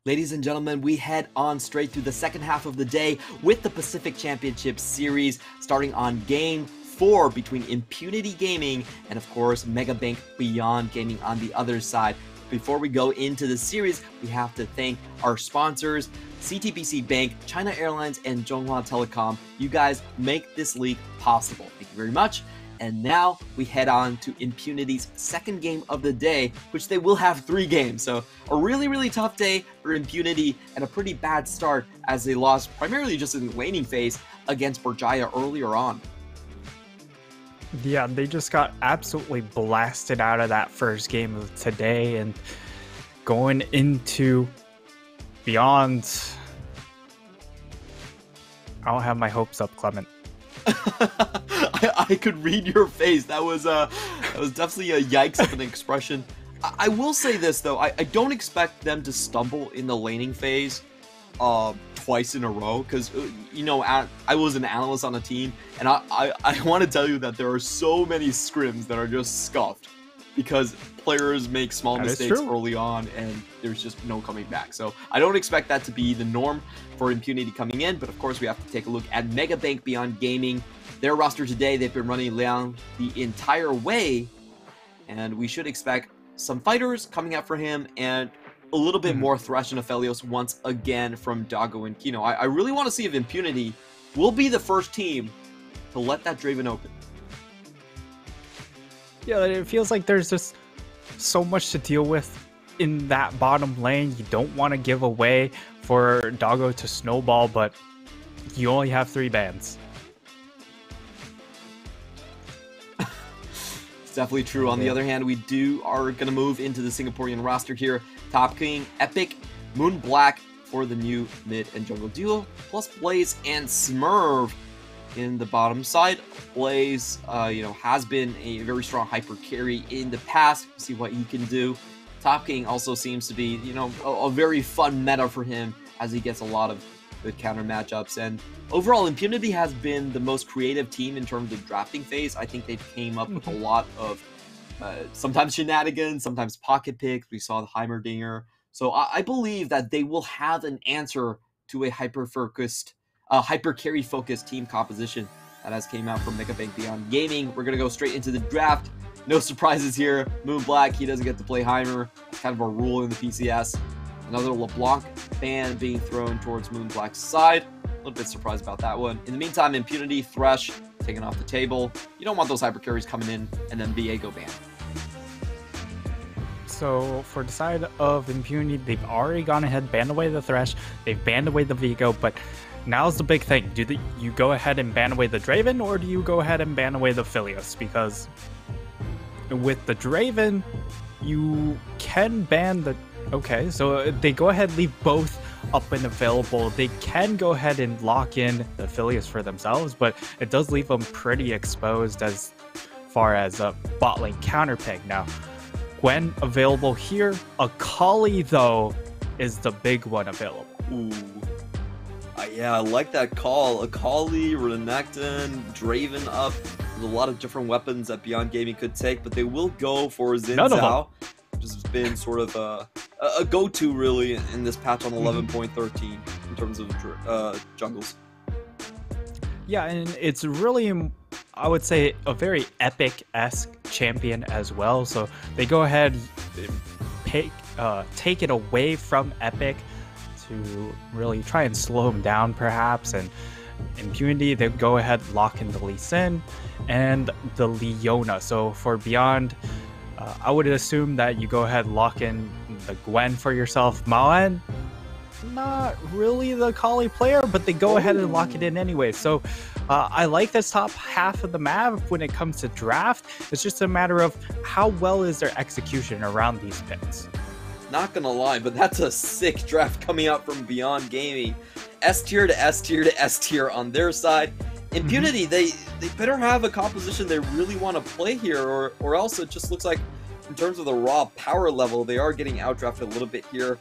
Ladies and gentlemen, we head on straight through the second half of the day with the Pacific Championship Series, starting on Game 4 between Impunity Gaming and, of course, Megabank Beyond Gaming on the other side. Before we go into the series, we have to thank our sponsors, CTBC Bank, China Airlines, and Zhonghua Telecom. You guys make this league possible. Thank you very much. And now we head on to Impunity's second game of the day, which they will have 3 games. So a really tough day for Impunity and a pretty bad start as they lost primarily just in the laning phase against Borjaya earlier on. Yeah, they just got absolutely blasted out of that first game of today, and going into Beyond, I don't have my hopes up, Clement. I could read your face. That was definitely a yikes of an expression. I will say this though, I don't expect them to stumble in the laning phase twice in a row, because you know, I was an analyst on a team, and I want to tell you that there are so many scrims that are just scuffed because players make small mistakes early on and there's just no coming back. So I don't expect that to be the norm for Impunity coming in, but of course we have to take a look at Megabank Beyond Gaming. Their roster today, they've been running Liang the entire way, and we should expect some fighters coming out for him and a little bit more Thresh and Aphelios once again from Dago and Kino. I really want to see if Impunity will be the first team to let that Draven open. Yeah, it feels like there's just so much to deal with in that bottom lane. You don't want to give away for Dago to snowball, but you only have 3 bans. It's definitely true. On the other hand, we are going to move into the Singaporean roster here. Top King, Epic, Moon Black for the new mid and jungle duo, plus Blaze and Smurf in the bottom side. Blaze, has been a very strong hyper carry in the past. See what he can do. Top King also seems to be, a very fun meta for him as he gets a lot of good counter matchups. And overall, Impunity has been the most creative team in terms of drafting phase. I think they've came up with a lot of sometimes shenanigans, sometimes pocket picks. We saw the Heimerdinger. So I believe that they will have an answer to a hyper carry focused team composition that has came out from Megabank Beyond Gaming. We're going to go straight into the draft. No surprises here. Moon Black, he doesn't get to play Heimer. It's kind of a rule in the PCS. Another LeBlanc ban being thrown towards Moon Black's side. A little bit surprised about that one. In the meantime, Impunity, Thresh, taken off the table. You don't want those hyper carries coming in and then Viego ban. So for the side of Impunity, they've already gone ahead, banned away the Thresh, they've banned away the Viego, but now's the big thing. Do you go ahead and ban away the Draven, or do you go ahead and ban away the Aphelios? Because with the Draven, you can ban the... Okay, so they go ahead, leave both up and available. They can go ahead and lock in the Aphelios for themselves, but it does leave them pretty exposed as far as a bot lane counter pick. Now, Gwen available here. Akali, though, is the big one available. Ooh. Yeah, I like that call. Akali, Renekton, Draven up. There's a lot of different weapons that Beyond Gaming could take, but they will go for Xin Zhao, which has been sort of a go-to, really, in this patch on 11.13 in terms of jungles. Yeah, and it's really, I would say, a very Epic-esque champion as well. So they go ahead, take it away from Epic to really try and slow him down, perhaps. And Impunity, they go ahead, lock in the Lee Sin and the Leona. So for Beyond, I would assume that you go ahead, lock in the Gwen for yourself. Maoen, not really the Kali player, but they go ahead and lock it in anyway. So I like this top half of the map when it comes to draft. It's just a matter of how well is their execution around these picks. Not gonna lie, but that's a sick draft coming out from Beyond Gaming. S tier to S tier to S tier on their side. Impunity, they better have a composition they really want to play here, or else it just looks like, in terms of the raw power level, they are getting outdrafted a little bit here.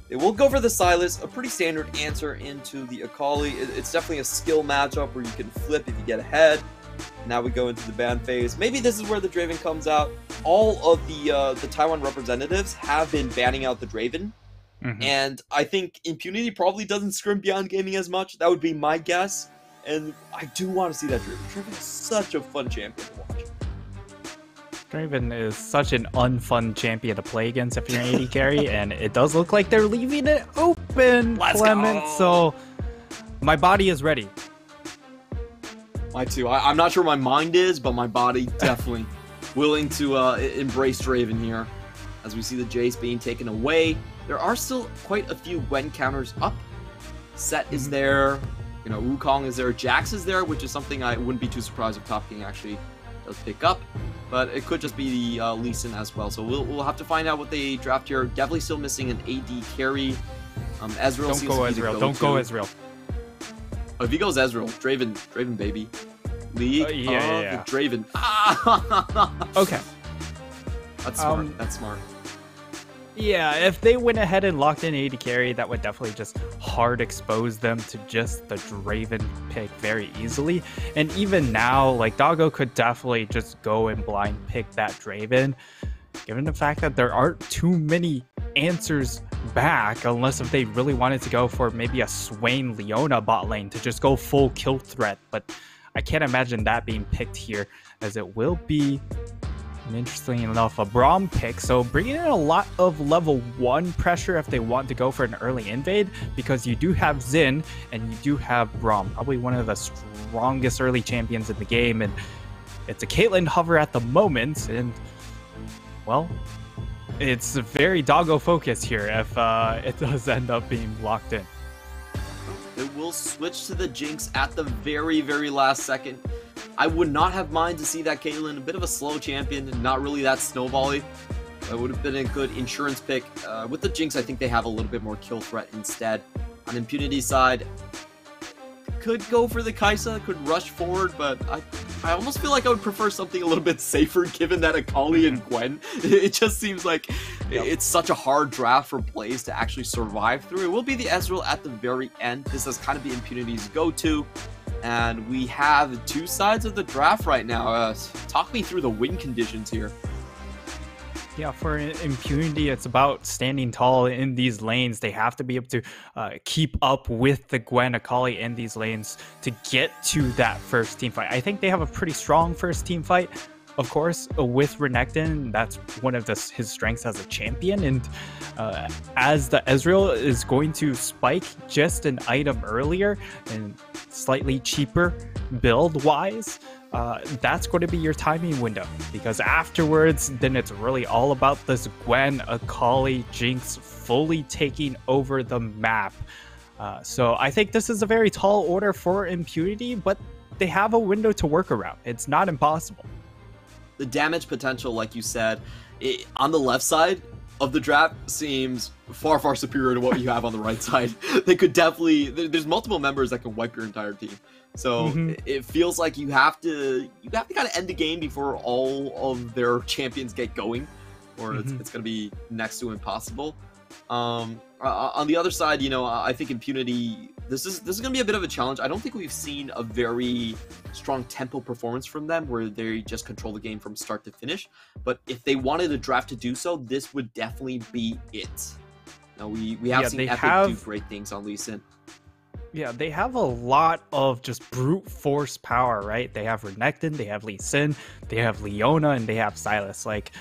They will go for the Sylas, a pretty standard answer into the Akali. It's definitely a skill matchup where you can flip if you get ahead. Now we go into the ban phase. Maybe this is where the Draven comes out. All of the Taiwan representatives have been banning out the Draven And I think Impunity probably doesn't scrim beyond gaming as much. That would be my guess. And I do want to see that Draven. Draven is such a fun champion to watch. Draven is such an unfun champion to play against if you're an AD carry, and it does look like they're leaving it open, Clement. So my body is ready. Mine too. I'm not sure my mind is, but my body definitely willing to embrace Draven here. As we see the Jace being taken away, there are still quite a few Gwen counters up. Set is there, you know, Wukong is there, Jax is there, which is something I wouldn't be too surprised if Top King actually does pick up. But it could just be the Lee Sin as well. So we'll have to find out what they draft here. Definitely still missing an AD carry. Ezreal Don't go Ezreal. Don't go Ezreal. Oh, if he goes Ezreal, Draven baby. League yeah. Draven. Okay. That's smart. That's smart. Yeah, if they went ahead and locked in AD carry, that would definitely just hard expose them to just the Draven pick very easily. And even now, like, Doggo could definitely just go and blind pick that Draven, given the fact that there aren't too many answers back, unless if they really wanted to go for maybe a Swain Leona bot lane to just go full kill threat. But I can't imagine that being picked here, as it will be, interestingly enough, a Braum pick. So bringing in a lot of level 1 pressure if they want to go for an early invade, because you do have Xin and you do have Braum, probably one of the strongest early champions in the game, and it's a Caitlyn hover at the moment, and well, it's very Doggo focused here if it does end up being locked in. It will switch to the Jinx at the very, very last second. I would not have mind to see that Caitlyn, a bit of a slow champion, and not really that snowbally. It would have been a good insurance pick. With the Jinx, I think they have a little bit more kill threat instead. On Impunity side, could go for the Kai'Sa, could rush forward, but I almost feel like I would prefer something a little bit safer, given that Akali and Gwen. It just seems like it's such a hard draft for plays to actually survive through. It will be the Ezreal at the very end. This has kind of be Impunity's go-to. And we have two sides of the draft right now. Talk me through the win conditions here. Yeah, for Impunity, it's about standing tall in these lanes. They have to be able to keep up with the Gwen, Akali in these lanes to get to that first team fight. I think they have a pretty strong first team fight, of course, with Renekton. That's one of his strengths as a champion. And as the Ezreal is going to spike just an item earlier and slightly cheaper build-wise, that's going to be your timing window, because afterwards, then it's really all about this Gwen, Akali, Jinx fully taking over the map. So I think this is a very tall order for Impunity, but they have a window to work around. It's not impossible. The damage potential, like you said, on the left side of the draft seems far, far superior to what you have on the right side. They could definitely, there's multiple members that can wipe your entire team. So it feels like you have to kind of end the game before all of their champions get going, or it's going to be next to impossible. On the other side, you know, I think Impunity, this is going to be a bit of a challenge. I don't think we've seen a very strong tempo performance from them where they just control the game from start to finish. But if they wanted a draft to do so, this would definitely be it. Now, we have seen Epic do great things on Lee Sin. Yeah, they have a lot of just brute force power, right? They have Renekton, they have Lee Sin, they have Leona, and they have Sylas. Like,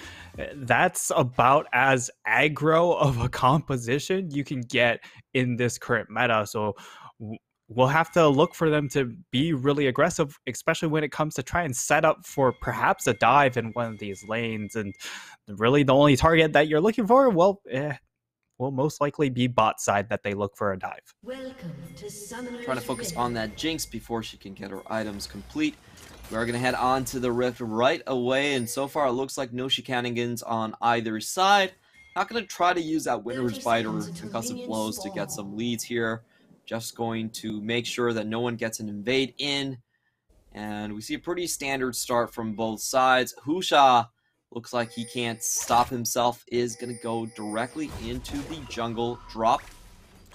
that's about as aggro of a composition you can get in this current meta. So we'll have to look for them to be really aggressive, especially when it comes to try and set up for perhaps a dive in one of these lanes. And really the only target that you're looking for, well, will most likely be bot side that they look for a dive. Welcome to Trying to focus on that Jinx before she can get her items complete. We are going to head on to the Rift right away, and so far it looks like no shenanigans on either side. Not going to try to use that Winter's Bite or concussive blows to get some leads here. Just going to make sure that no one gets an invade in. And we see a pretty standard start from both sides. Husha looks like he can't stop himself, is going to go directly into the jungle drop.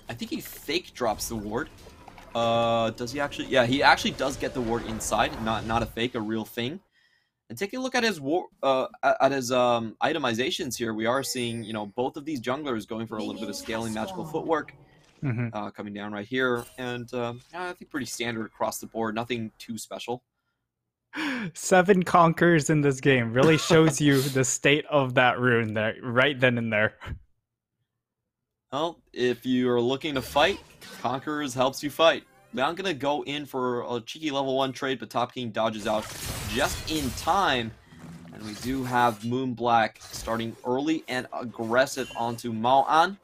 I think he fake drops the ward. Does he actually? Yeah, he actually does get the ward inside, not a fake, a real thing. And taking a look at his itemizations here, we are seeing, both of these junglers going for a little bit of scaling magical footwork. Coming down right here, and I think pretty standard across the board, nothing too special. 7 conquerors in this game really shows you the state of that rune there, right then and there. Well, if you are looking to fight, Conquerors helps you fight. Now I'm going to go in for a cheeky level 1 trade, but Top King dodges out just in time. And we do have Moonblack starting early and aggressive onto Maoan.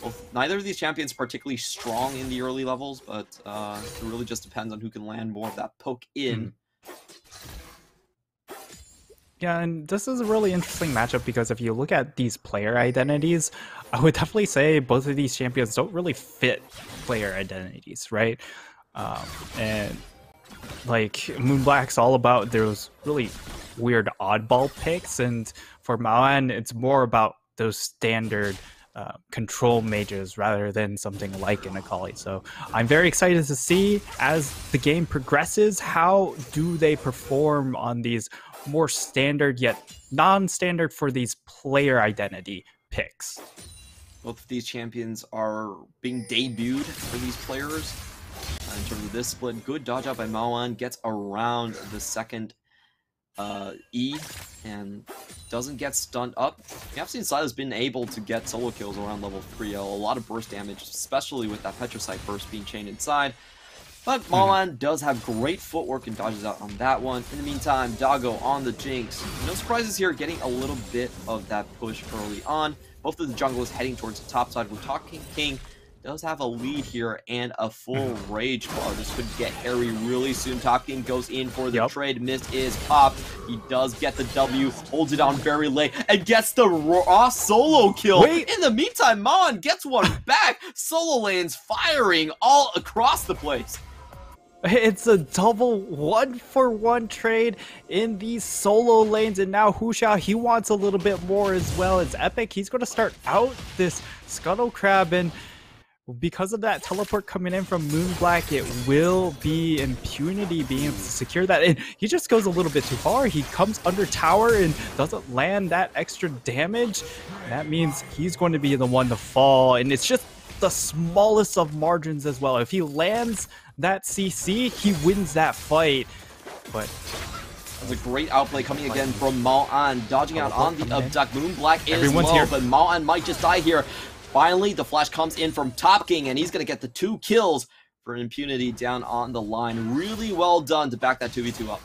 Well, neither of these champions particularly strong in the early levels, but it really just depends on who can land more of that poke in. Yeah, and this is a really interesting matchup because if you look at these player identities, I would definitely say both of these champions don't really fit player identities, right? And like Moonblack's all about those really weird oddball picks, and for Maoan, it's more about those standard control mages rather than something like an Akali. So I'm very excited to see as the game progresses, how do they perform on these more standard yet non-standard for these player identity picks. Both of these champions are being debuted for these players. In terms of this split, good dodge out by Maoan, gets around the second E and doesn't get stunned up. We have seen Silas been able to get solo kills around level 3, a lot of burst damage, especially with that Petrocite burst being chained inside. But Maoan does have great footwork and dodges out on that one. In the meantime, Doggo on the Jinx. No surprises here, getting a little bit of that push early on. Both of the junglers heading towards the top side. We're talking King does have a lead here and a full rage bar. This could get hairy really soon. Top King goes in for the trade. Mist is popped. He does get the W, holds it on very late, and gets the raw solo kill. In the meantime, Maoan gets one back. Solo lanes firing all across the place. It's a double 1-for-1 trade in these solo lanes, and now Huxia, he wants a little bit more as well. It's Epic. He's going to start out this Scuttle Crab, and because of that teleport coming in from Moonblack, it will be Impunity being able to secure that. And he just goes a little bit too far. He comes under tower and doesn't land that extra damage. That means he's going to be the one to fall, and it's just the smallest of margins as well. If he lands that CC, he wins that fight. But that's a great outplay coming again from Maoan, dodging out on the abduct. Moonblack is Everyone's low, here. But Maoan might just die here. Finally, the flash comes in from Top King, and he's going to get the 2 kills for Impunity down on the line. Really well done to back that 2v2 up.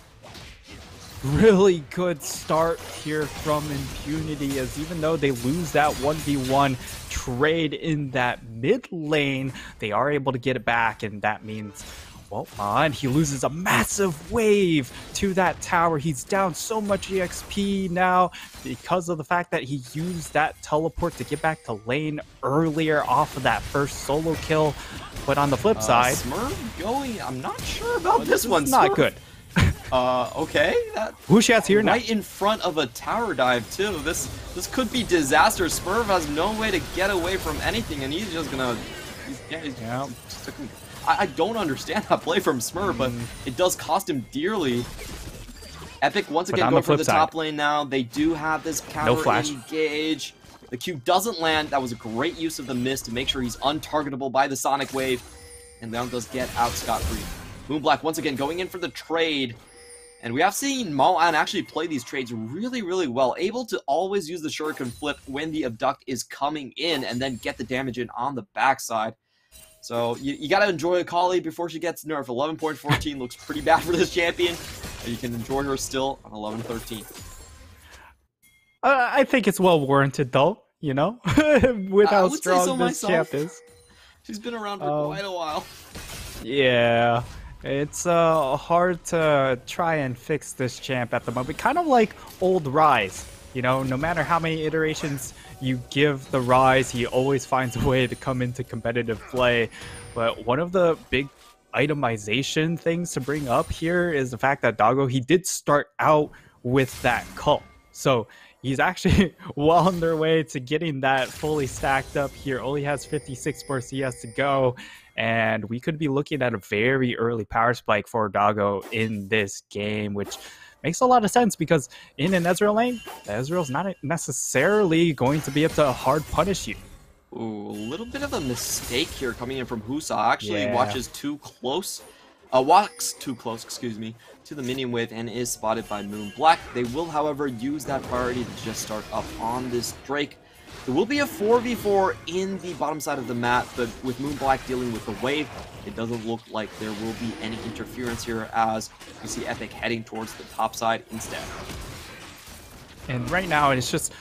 Really good start here from Impunity, as even though they lose that 1v1 trade in that mid lane, they are able to get it back, and that means, well, he loses a massive wave to that tower. He's down so much EXP now because of the fact that he used that teleport to get back to lane earlier off of that first solo kill. But on the flip side, Smurf going, I'm not sure about this one. Not good. Okay. Huxia's here now. Right in front of a tower dive, too. This could be disaster. Smurf has no way to get away from anything, and he's just gonna... I don't understand that play from Smurf, but it does cost him dearly. Epic once again going for the top lane now. They do have this counter engage. The Q doesn't land. That was a great use of the mist to make sure he's untargetable by the Sonic Wave. And Leon does get out scot-free. Moonblack once again going in for the trade. And we have seen Maoan actually play these trades really, really well. Able to always use the Shuriken flip when the abduct is coming in and then get the damage in on the backside. So you got to enjoy Akali before she gets nerfed. 11.14 looks pretty bad for this champion. You can enjoy her still on 11.13. I think it's well warranted, though, you know, with how strong this champ is. She's been around for quite a while. Yeah, it's hard to try and fix this champ at the moment. Kind of like old Rise. You know, no matter how many iterations you give the Rise, he always finds a way to come into competitive play. But one of the big itemization things to bring up here is the fact that Doggo, he did start out with that cult. So he's actually well on their way to getting that fully stacked up here. Only has 56 more CS to go. And we could be looking at a very early power spike for Doggo in this game, which makes a lot of sense because in an Ezreal lane, Ezreal's not necessarily going to be able to hard punish you. Ooh, a little bit of a mistake here coming in from Husa. Actually Yeah. walks too close, excuse me, to the minion wave and is spotted by Moon Black. They will, however, use that priority to just start up on this Drake. It will be a 4v4 in the bottom side of the map, but with Moon Black dealing with the wave, it doesn't look like there will be any interference here as we see Epic heading towards the top side instead. And right now, it's just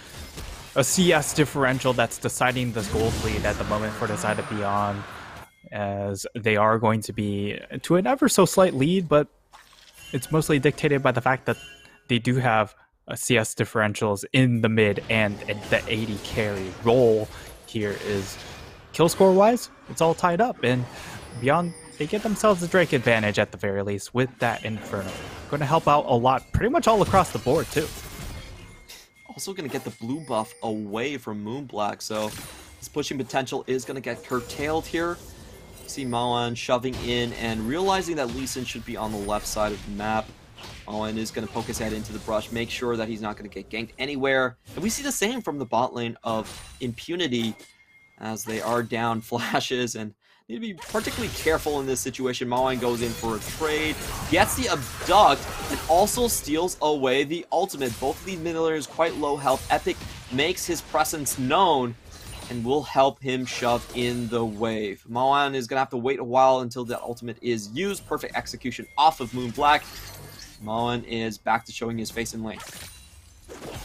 a CS differential that's deciding this gold lead at the moment for the side of Beyond, as they are going to be to an ever so slight lead, but it's mostly dictated by the fact that they do have CS differentials in the mid, and the 80 carry role here is kill score wise, it's all tied up, and Beyond, they get themselves a Drake advantage at the very least with that Inferno. Going to help out a lot, pretty much all across the board too. Also going to get the blue buff away from Moon Black, so his pushing potential is going to get curtailed here. See Mawan shoving in and realizing that Lee Sin should be on the left side of the map. Mawan is going to poke his head into the brush, make sure that he's not going to get ganked anywhere. And we see the same from the bot lane of Impunity, as they are down flashes and need to be particularly careful in this situation. Mawan goes in for a trade, gets the abduct, and also steals away the ultimate. Both of these mid laners quite low health. Epic makes his presence known and will help him shove in the wave. Mawan is going to have to wait a while until the ultimate is used. Perfect execution off of Moon Black. Mawan is back to showing his face in lane.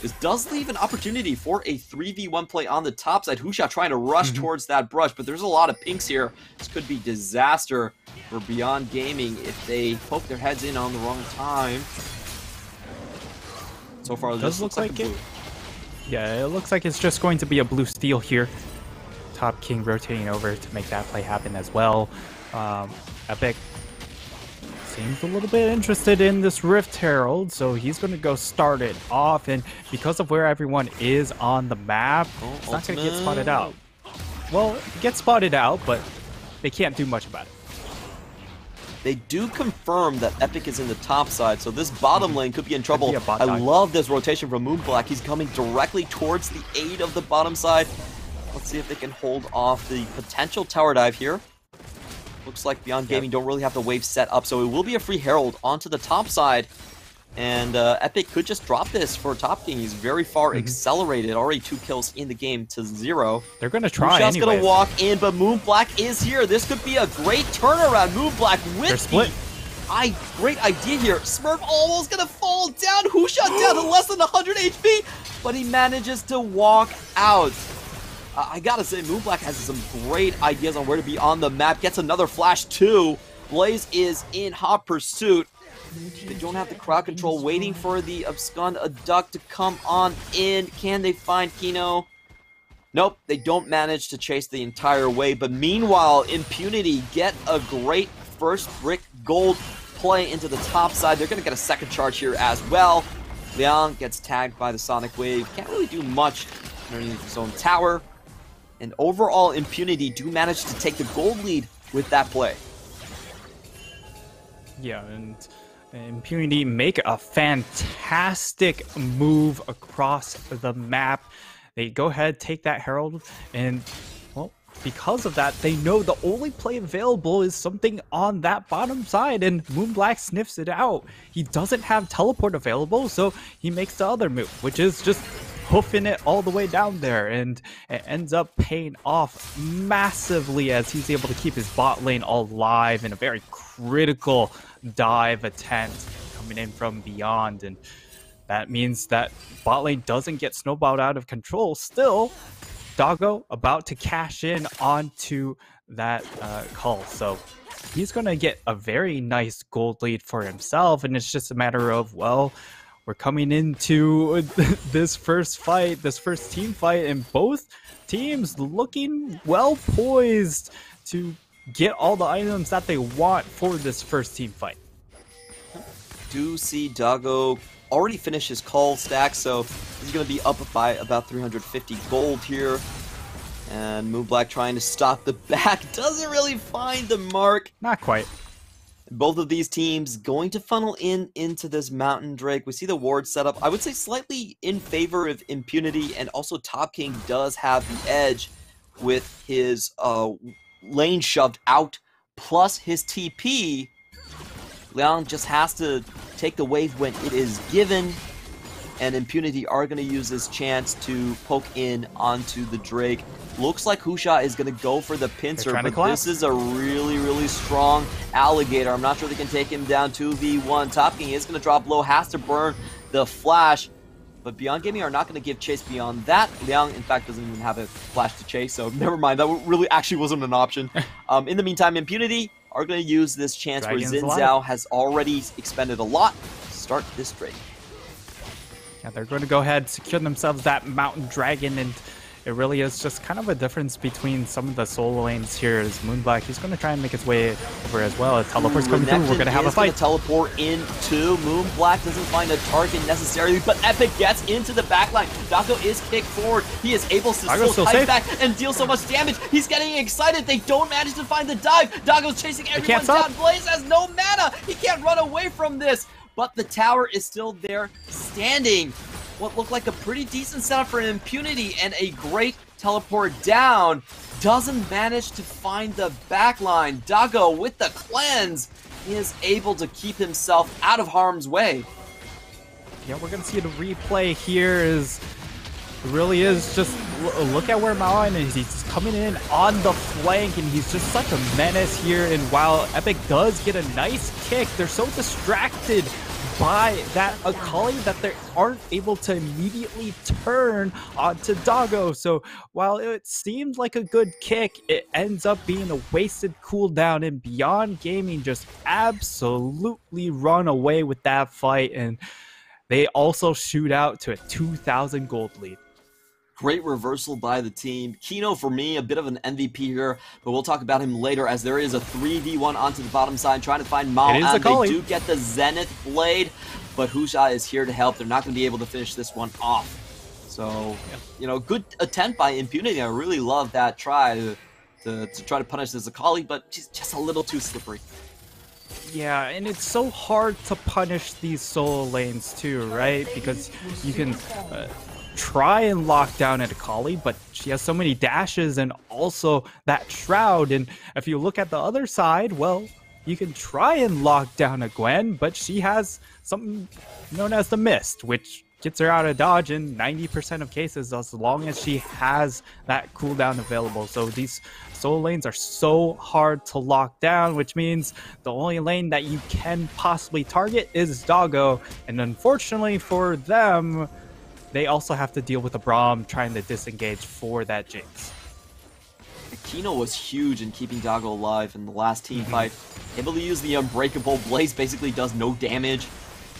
This does leave an opportunity for a 3v1 play on the top side. Husha trying to rush towards that brush, but there's a lot of pinks here. This could be disaster for Beyond Gaming if they poke their heads in on the wrong time. So far, this looks like blue. Yeah, it looks like it's just going to be a blue steal here. Top King rotating over to make that play happen as well. Epic seems a little bit interested in this Rift Herald, so he's going to go start it off, and because of where everyone is on the map, it's not going to get spotted out. Well, it gets spotted out, but they can't do much about it. They do confirm that Epic is in the top side, so this bottom lane could be in trouble. I love this rotation from Moon Black. He's coming directly towards the aid of the bottom side. Let's see if they can hold off the potential tower dive here. Looks like Beyond Gaming don't really have the wave set up, so it will be a free Herald onto the top side. And Epic could just drop this for Top King. He's very far accelerated, already 2 kills in the game to 0. They're going to try anyways. Going to walk in, but Moon Black is here. This could be a great turnaround. Moon Black with split. Great idea here. Smurf almost going to fall down. Husha down to less than 100 HP, but he manages to walk out. I gotta say, Moon Black has some great ideas on where to be on the map. Gets another flash too. Blaze is in hot pursuit. They don't have the crowd control, waiting for the Abscond Abduct to come on in. Can they find Kino? Nope, they don't manage to chase the entire way. But meanwhile, Impunity get a great first brick gold play into the top side. They're going to get a second charge here as well. Liang gets tagged by the Sonic Wave. Can't really do much underneath his own tower. And overall, Impunity do manage to take the gold lead with that play. Yeah, and Impunity make a fantastic move across the map. They go ahead, take that Herald, and, well, because of that, they know the only play available is something on that bottom side, and Moon Black sniffs it out. He doesn't have teleport available, so he makes the other move, which is just hoofing it all the way down there, and it ends up paying off massively as he's able to keep his bot lane alive in a very critical dive attempt coming in from Beyond, and that means that bot lane doesn't get snowballed out of control. Still, Doggo about to cash in onto that call, so he's going to get a very nice gold lead for himself, and it's just a matter of, well, we're coming into this first fight, this first team fight, and both teams looking well poised to get all the items that they want for this first team fight. Do see Doggo already finish his call stack, so he's going to be up by about 350 gold here. And Moon Black trying to stop the back, doesn't really find the mark. Not quite. Both of these teams going to funnel into this Mountain Drake. We see the ward setup, I would say slightly in favor of Impunity, and also Top King does have the edge with his lane shoved out, plus his TP. Liang just has to take the wave when it is given, and Impunity are going to use this chance to poke in onto the Drake. Looks like Husha is going to go for the pincer, but this is a really, really strong alligator. I'm not sure they can take him down 2v1. Top King is going to drop low, has to burn the flash, but Beyond Gaming are not going to give chase beyond that. Liang, in fact, doesn't even have a flash to chase, so never mind. That really actually wasn't an option. In the meantime, Impunity are going to use this chance where Xin Zhao has already expended a lot to start this Drake. Yeah, they're going to go ahead, secure themselves that Mountain Dragon, and it really is just kind of a difference between some of the solo lanes here. As Moonblack, he's going to try and make his way over as well. As teleport's coming through, we're going to have a fight. Teleport into Moonblack, doesn't find a target necessarily, but Epic gets into the backline. Doggo is kicked forward. He is able to still fight back and deal so much damage. He's getting excited. They don't manage to find the dive. Doggo's chasing everyone down. Blaze has no mana. He can't run away from this, but the tower is still there standing. What looked like a pretty decent setup for an Impunity and a great teleport down. Doesn't manage to find the backline. Doggo with the cleanse is able to keep himself out of harm's way. Yeah, we're going to see the replay here. It really is just look at where Maoan is. He's coming in on the flank, and he's just such a menace here. And while Epic does get a nice kick, they're so distracted by that Akali that they aren't able to immediately turn onto Doggo. So while it seems like a good kick, it ends up being a wasted cooldown, and Beyond Gaming just absolutely run away with that fight, and they also shoot out to a 2,000 gold lead. Great reversal by the team. Kino, for me, a bit of an MVP here, but we'll talk about him later as there is a 3v1 onto the bottom side trying to find Mao. And they do get the Zenith Blade, but Husha is here to help. They're not going to be able to finish this one off. So, you know, good attempt by Impunity. I really love that try to try to punish this Akali, but she's just a little too slippery. Yeah, and it's so hard to punish these solo lanes too, right? Because you can try and lock down at Akali, but she has so many dashes and also that Shroud. And if you look at the other side, well, you can try and lock down a Gwen, but she has something known as the Mist, which gets her out of dodge in 90% of cases as long as she has that cooldown available. So these solo lanes are so hard to lock down, which means the only lane that you can possibly target is Doggo. And unfortunately for them, they also have to deal with the Braum trying to disengage for that Jinx. Kino was huge in keeping Doggo alive in the last team fight. Able to use the Unbreakable. Blaze basically does no damage.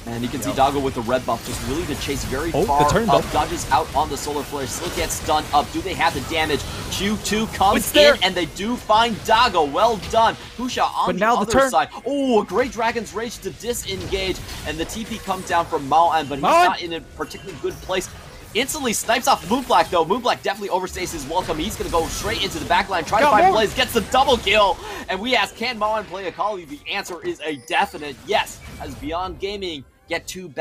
And you can see Doggo with the red buff just willing to chase very far up. Dodges out on the Solar Flare. Still gets stunned up. Do they have the damage? Q2 comes in and they do find Doggo. Well done. Husha on the other side. Oh, a great Dragon's Rage to disengage. And the TP comes down from Maoan, but he's not in a particularly good place. Instantly snipes off Moonblack though. Moonblack definitely overstays his welcome. He's going to go straight into the backline, try to find Blaze, gets the double kill. And we ask, can Maoan play Akali? The answer is a definite yes, as Beyond Gaming get 2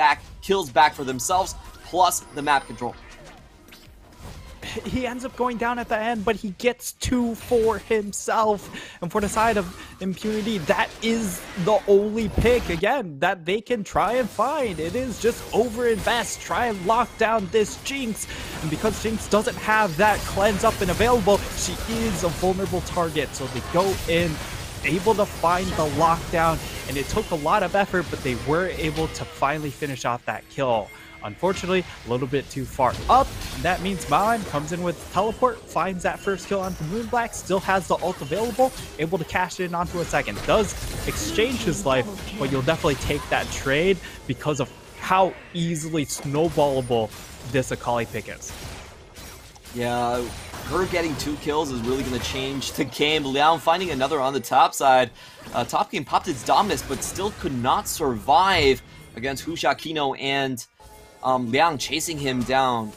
kills back for themselves, plus the map control. He ends up going down at the end, but he gets 2 for himself. And for the side of Impunity, that is the only pick, again, that they can try and find. It is just overinvest, try and lock down this Jinx. And because Jinx doesn't have that cleanse up and available, she is a vulnerable target. So they go in, able to find the lockdown, and it took a lot of effort, but they were able to finally finish off that kill. Unfortunately, a little bit too far up. That means Maoan comes in with teleport, finds that first kill onto Moonblack, still has the ult available, able to cash it in onto a second. Does exchange his life, but you'll definitely take that trade because of how easily snowballable this Akali pick is. Yeah, her getting 2 kills is really going to change the game. Liang finding another on the top side. Top Game popped its Dominus, but still could not survive against Husha, Kino, and Liang chasing him down.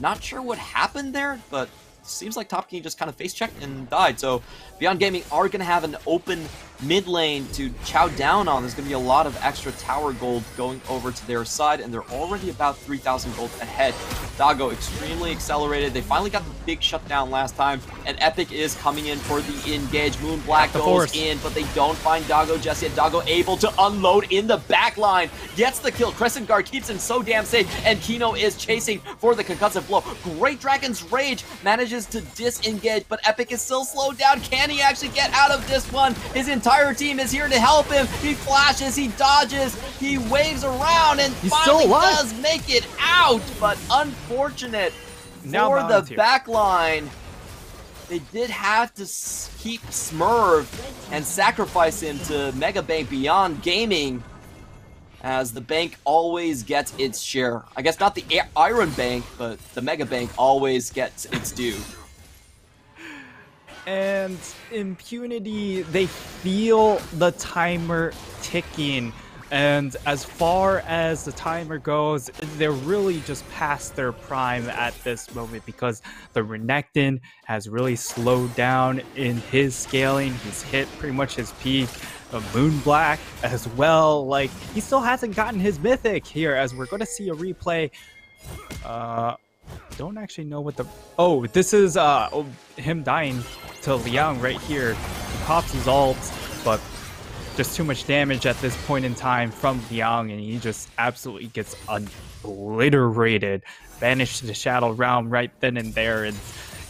Not sure what happened there, but seems like Top King just kind of face checked and died. So Beyond Gaming are going to have an open mid lane to chow down on. There's going to be a lot of extra tower gold going over to their side, and they're already about 3,000 gold ahead. Doggo extremely accelerated. They finally got the big shutdown last time, and Epic is coming in for the engage. Moon Black goes in, but they don't find Doggo just yet. Doggo able to unload in the back line, gets the kill. Crescent Guard keeps him so damn safe, and Kino is chasing for the concussive blow. Great Dragon's Rage manages to disengage, but Epic is still slowed down. Can he actually get out of this one? His entire team is here to help him. He flashes, he dodges, he waves around, and finally does make it out, but unfortunate for the back line. They did have to keep Smurf and sacrifice him to Mega Bank Beyond Gaming, as the bank always gets its share. I guess not the Iron Bank, but the Mega Bank always gets its due. And Impunity, they feel the timer ticking. And as far as the timer goes, they're really just past their prime at this moment, because the Renekton has really slowed down in his scaling. He's hit pretty much his peak. Moon Black as well. Like, he still hasn't gotten his mythic here, as we're going to see a replay. Don't actually know what the... Oh, this is him dying to Liang right here. He pops his ult, but just too much damage at this point in time from Liang, and he just absolutely gets obliterated. Banished to the Shadow Realm right then and there, and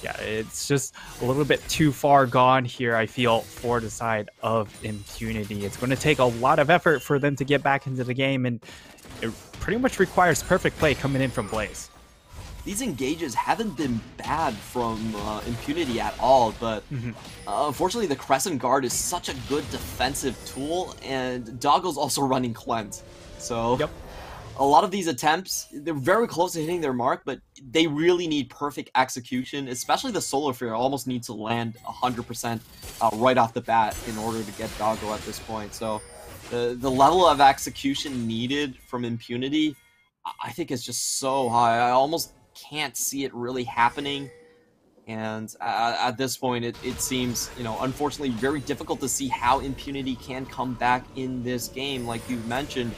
yeah, it's just a little bit too far gone here, I feel, for the side of Impunity. It's going to take a lot of effort for them to get back into the game, and it pretty much requires perfect play coming in from Blaze. These engages haven't been bad from Impunity at all, but unfortunately the Crescent Guard is such a good defensive tool, and Doggo's also running Cleanse. So a lot of these attempts, they're very close to hitting their mark, but they really need perfect execution, especially the Solar Flare almost needs to land 100% right off the bat in order to get Doggo at this point. So the level of execution needed from Impunity, I think, is just so high. I almost can't see it really happening, and at this point it seems, you know, unfortunately very difficult to see how Impunity can come back in this game. Like you mentioned,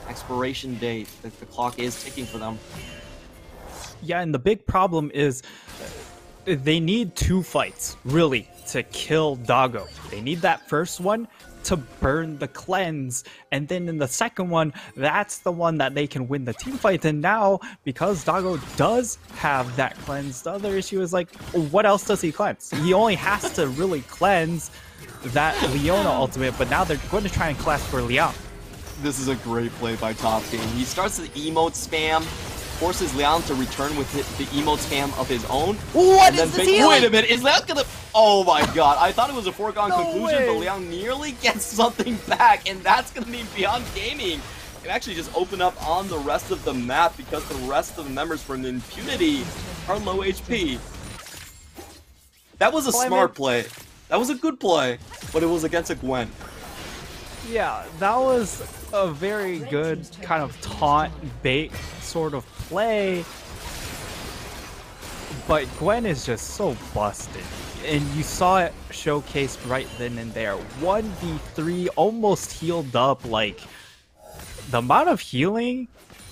expiration date, the clock is ticking for them. Yeah, and the big problem is they need 2 fights really to kill Doggo. They need that first one to burn the cleanse, and then in the second one, that's the one that they can win the team fight. And now, because Doggo does have that cleanse, the other issue is, like, what else does he cleanse? He only has to really cleanse that Leona ultimate, but now they're going to try and class for Liang. This is a great play by Top Game. He starts the emote spam, forces Liang to return with the emote spam of his own. What is this healing? Wait a minute, is that gonna... Oh my god, I thought it was a foregone conclusion, but Liang nearly gets something back, and that's gonna mean Beyond Gaming can actually just open up on the rest of the map, because the rest of the members from Impunity are low HP. That was a smart play. That was a good play, but it was against a Gwen. Yeah, that was a very good kind of taunt bait sort of play, but Gwen is just so busted, and you saw it showcased right then and there. 1v3, almost healed up. Like, the amount of healing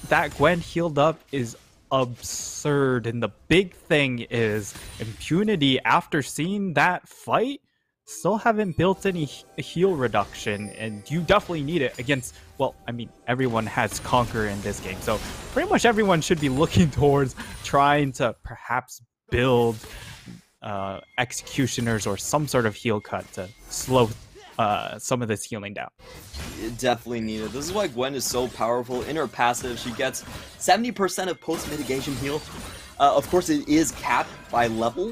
that Gwen healed up is absurd, and the big thing is Impunity, after seeing that fight, still haven't built any heal reduction, and you definitely need it against, well, I mean, everyone has Conquer in this game, so pretty much everyone should be looking towards trying to perhaps build Executioners or some sort of heal cut to slow some of this healing down. Definitely needed. This is why Gwen is so powerful. In her passive, she gets 70% of post-mitigation heal. Of course, it is capped by level,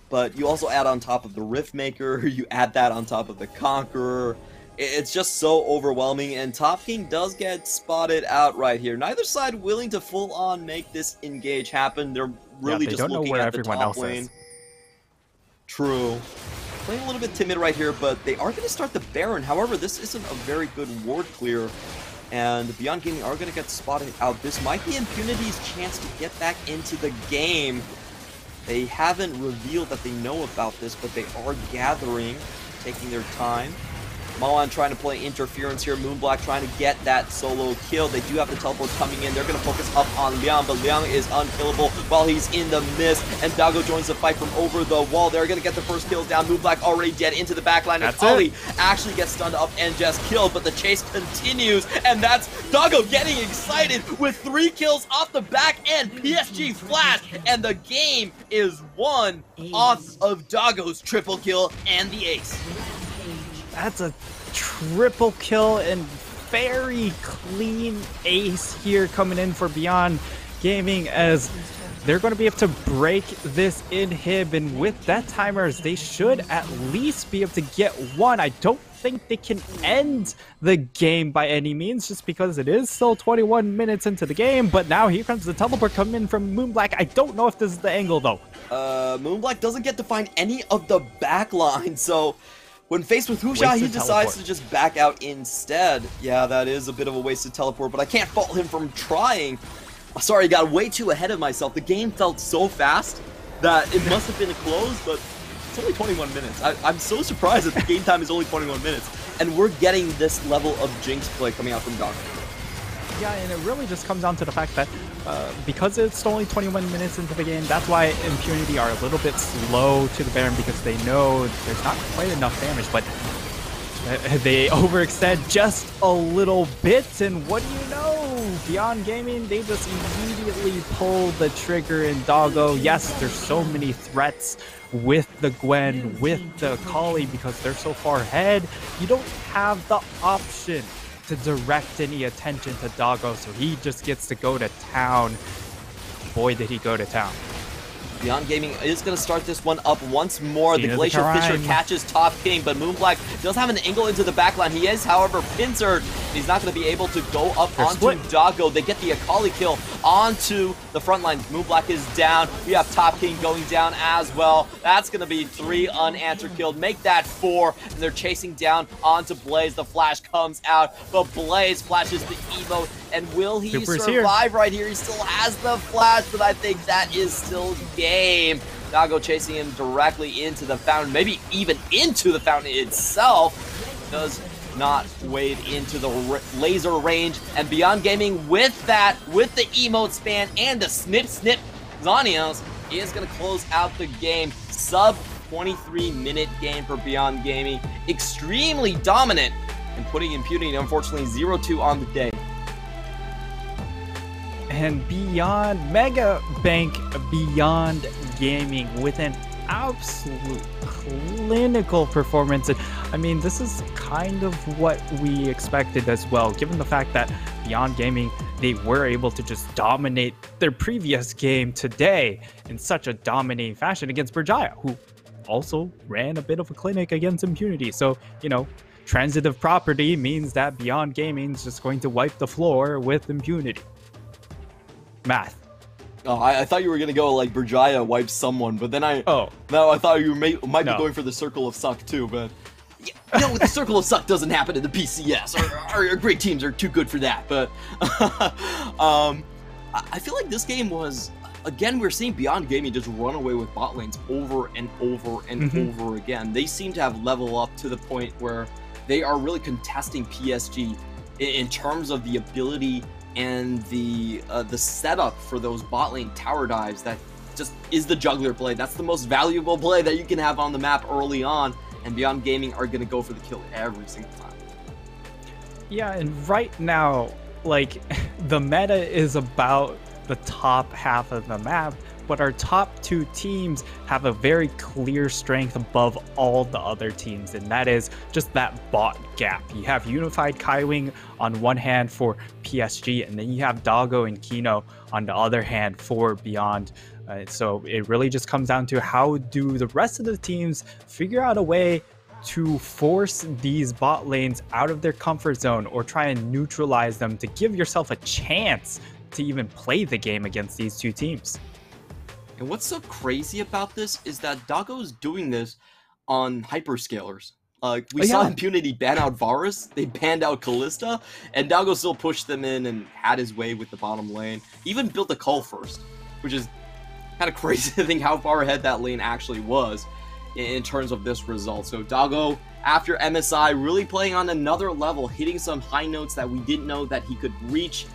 but you also add on top of the Riftmaker, you add that on top of the Conqueror. It's just so overwhelming, and Top King does get spotted out right here. Neither side willing to full-on make this engage happen. They're really just looking at the top lane. True. Playing a little bit timid right here, but they are going to start the Baron. However, this isn't a very good ward clear, and Beyond Gaming are going to get spotted out. This might be Impunity's chance to get back into the game. They haven't revealed that they know about this, but they are gathering, taking their time. Mawan trying to play interference here. Moonblack trying to get that solo kill. They do have the teleport coming in. They're going to focus up on Liang, but Liang is unkillable while he's in the mist. And Dago joins the fight from over the wall. They're going to get the first kills down. Moonblack already dead into the backline. And Kali actually gets stunned up and just killed, but the chase continues. And that's Dago getting excited with 3 kills off the back end. PSG flash, and the game is won off of Dago's triple kill and the ace. That's a triple kill and very clean ace here coming in for Beyond Gaming, as they're going to be able to break this inhib, and with that timers they should at least be able to get one. I don't think they can end the game by any means, just because it is still 21 minutes into the game. But now here comes the teleport coming in from Moonblack. I don't know if this is the angle though. Moonblack doesn't get to find any of the backline, so when faced with Husha, he decides to just back out instead. Yeah, that is a bit of a wasted teleport, but I can't fault him from trying. Sorry, I got way too ahead of myself. The game felt so fast that it must have been close, but it's only 21 minutes. I'm so surprised that the game time is only 21 minutes, and we're getting this level of Jinx play coming out from Dago. Yeah, and it really just comes down to the fact that because it's only 21 minutes into the game, that's why Impunity are a little bit slow to the Baron, because they know there's not quite enough damage, but they overextend just a little bit, and what do you know? Beyond Gaming, they just immediately pull the trigger in Dago. Yes, there's so many threats with the Gwen, with the Kali, because they're so far ahead. You don't have the option to direct any attention to Dago, so he just gets to go to town. Boy, did he go to town. Beyond Gaming is going to start this one up once more. The Glacial Fisher catches Top King, but Moonblack does have an angle into the backline. He is, however, pincered. He's not going to be able to go up onto Dago. They get the Akali kill onto the front line. Moonblack is down. We have Top King going down as well. That's going to be 3 unanswered killed. Make that 4, and they're chasing down onto Blaze. The flash comes out, but Blaze flashes the emote. And will he survive right here? He still has the flash, but I think that is still game. Dago chasing him directly into the fountain, maybe even into the fountain itself. Does not wade into the laser range. And Beyond Gaming with that, with the emote span and the snip Zanios, is going to close out the game. Sub 23-minute game for Beyond Gaming. Extremely dominant and putting Impunity, unfortunately, 0-2 on the day. And Beyond Mega Bank Beyond Gaming with an absolute clinical performance. And I mean, this is kind of what we expected as well, given the fact that Beyond Gaming, they were able to just dominate their previous game today in such a dominating fashion against Berjaya, who also ran a bit of a clinic against Impunity. So, you know, transitive property means that Beyond Gaming is just going to wipe the floor with Impunity. Math. Oh, I thought you were gonna go like Berjaya wipes someone, but then I thought you might be going for the Circle of Suck too, but you know, the Circle of Suck doesn't happen in the PCS. Our great teams are too good for that. But I feel like this game was, again, we're seeing Beyond Gaming just run away with bot lanes over and over and over again. They seem to have leveled up to the point where they are really contesting PSG in terms of the ability and the setup for those bot lane tower dives. That just is the juggler play. That's the most valuable play that you can have on the map early on, and Beyond Gaming are going to go for the kill every single time. Yeah, and right now, like, the meta is about the top half of the map, but our top 2 teams have a very clear strength above all the other teams, and that is just that bot gap. You have Unified Kaiwing on one hand for PSG, and then you have Dago and Kino on the other hand for Beyond. So it really just comes down to how do the rest of the teams figure out a way to force these bot lanes out of their comfort zone, or try and neutralize them to give yourself a chance to even play the game against these 2 teams. And what's so crazy about this is that Dago's doing this on hyperscalers. We saw Impunity ban out Varus, they banned out Kalista, and Dago still pushed them in and had his way with the bottom lane. Even built the Cull first, which is kind of crazy to think how far ahead that lane actually was. in terms of this result. So Doggo, after MSI, really playing on another level, hitting some high notes that we didn't know that he could reach.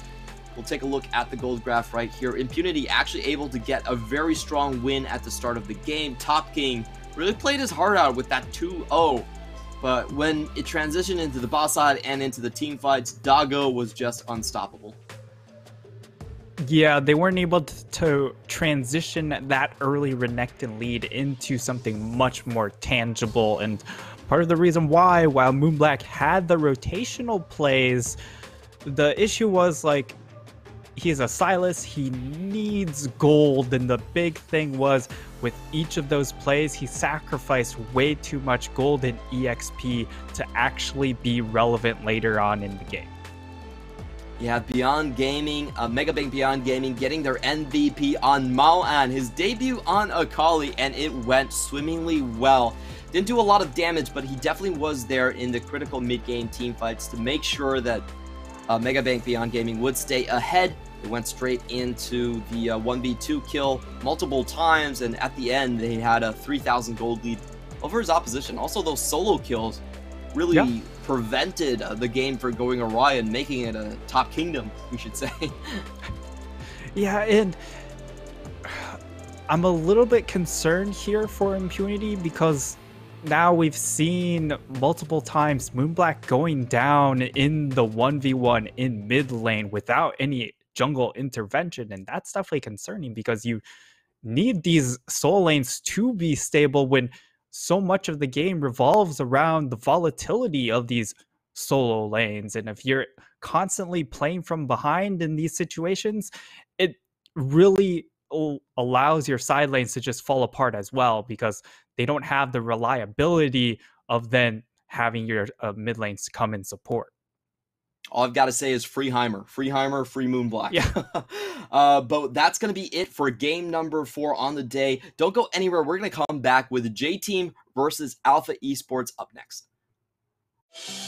We'll take a look at the gold graph right here. Impunity actually able to get a very strong win at the start of the game. Top King really played his heart out with that 2-0. But when it transitioned into the boss side and into the team fights, Doggo was just unstoppable. Yeah, they weren't able to transition that early Renekton lead into something much more tangible. And part of the reason why, while Moonblack had the rotational plays, the issue was, like, he's a Silas, he needs gold, and the big thing was, with each of those plays, he sacrificed way too much gold and EXP to actually be relevant later on in the game. Yeah, Beyond Gaming, Megabank Beyond Gaming getting their MVP on Maoan, his debut on Akali, and it went swimmingly well. Didn't do a lot of damage, but he definitely was there in the critical mid-game team fights to make sure that Megabank Beyond Gaming would stay ahead. They went straight into the 1v2 kill multiple times, and at the end, they had a 3,000 gold lead over his opposition. Also, those solo kills really prevented the game from going awry and making it a top kingdom, we should say. Yeah, and I'm a little bit concerned here for Impunity because now we've seen multiple times Moonblack going down in the 1v1 in mid lane without any jungle intervention, and that's definitely concerning because you need these soul lanes to be stable when so much of the game revolves around the volatility of these solo lanes. And if you're constantly playing from behind in these situations, it really allows your side lanes to just fall apart as well because they don't have the reliability of then having your mid lanes come in support. All I've got to say is free Heimer, free Moonblack. Yeah. But that's going to be it for game number 4 on the day. Don't go anywhere. We're going to come back with J Team versus Alpha Esports up next.